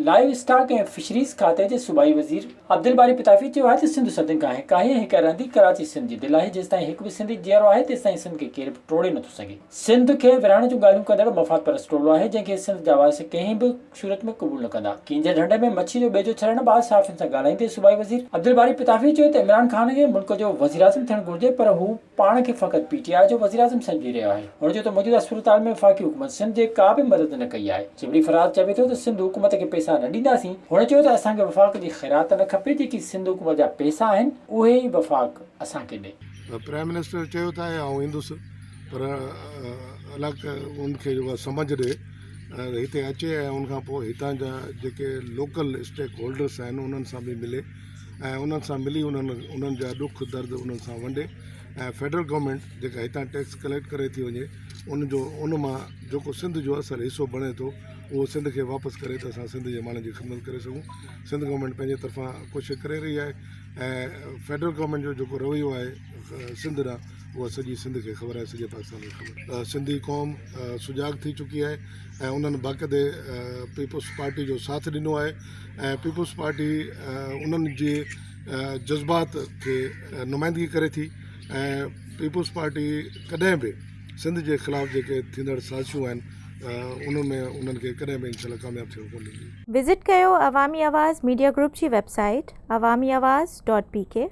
Live stock ऐं fisheries खाते जे सूबाई वज़ीर अब्दुल बारी पिताफ़ी चयो आहे त सिंध सदिन खां काहे हिकु रहंदी कराची सिंध जी दिलि आहे। जेसिताईं हिकु बि सिंधी जीअरो आहे तेसिताईं सिंध खे केरु बि टोड़े नथो सघे। सिंध खे विरहाइण जूं ॻाल्हियूं कंदड़ मफ़ाद परस्त टोलो आहे जंहिंखे सिंध जा वारिस कंहिं बि सूरत में क़बूल न कंदा। कीन जे ढंढे में मच्छी जो बेजो छॾण बाद साफ़ियुनि सां ॻाल्हाईंदे सूबाई वज़ीर अब्दुल बारी पिताफ़ी चयो त इमरान ख़ान खे मुल्क जो वज़ीर आज़म थियणु घुरिजे, पर हू पाण खे फ़क़ति PTI जो वज़ीर आज़म सम्झी रहियो आहे। हुन चयो त मौजूदा सूरत में वफ़ाक़ी हुकूमत सिंध जे का बि मदद न कई आहे। चिबड़ी फराद चवे थो त सिंध हुकूमत खे पैसा न ॾींदासीं। हुन चयो त असांखे वफ़ाक़ जी ख़ैरात न खपे, जेकी सिंध हुकूमत जा पैसा आहिनि उहे ई वफ़ाक़ असांखे ॾे। प्राइम मिनिस्टर चयो था ऐं ईंदुसि, पर अलॻि उनखे जेको समझ ॾे हिते अचे ऐं उनखां पोइ हितां जा जेके लोकल स्टेक होल्डर्स आहिनि उन्हनि सां बि मिले ऐं उन्हनि सां मिली उन्हनि जा ॾुख दर्द उन्हनि सां वंडे ऐं फेडरल गवर्नमेंट जेका हितां टैक्स कलेक्ट करे थी वञे उन मां जेको सिंध जो असुलु हिसो बणे थो उहो सिंध खे वापसि करे त असां सिंध जे माण्हुनि जी ख़िदमत करे सघूं। सिंध गवर्नमेंट पंहिंजे तरफ़ां कोशिशि करे रही आहे ऐं फेडरल गवर्नमेंट जो जेको रवैयो आहे सिंध ॾांहुं उहा सॼी सिंध खे ख़बर आहे, सॼे पाकिस्तान खे ख़बर। सिंधी क़ौम सुजाग थी चुकी आहे ऐं उन्हनि बाक़ाइदे पीपुल्स पार्टी जो साथ ॾिनो आहे ऐं पीपुल्स पार्टी उन्हनि जे जज़्बात खे नुमाइंदगी करे थी ऐं पीपुल्स पार्टी कॾहिं बि सिंध जे ख़िलाफ़ु जेके थींदड़ साज़िशूं आहिनि उनमें उन्हनि खे कॾहिं बि इंशाल्लाह कामयाबु थियणु कोन ॾींदी। विज़िट कयो अवामी आवाज़ मीडिया ग्रुप जी वेबसाइट awamiawaz.pk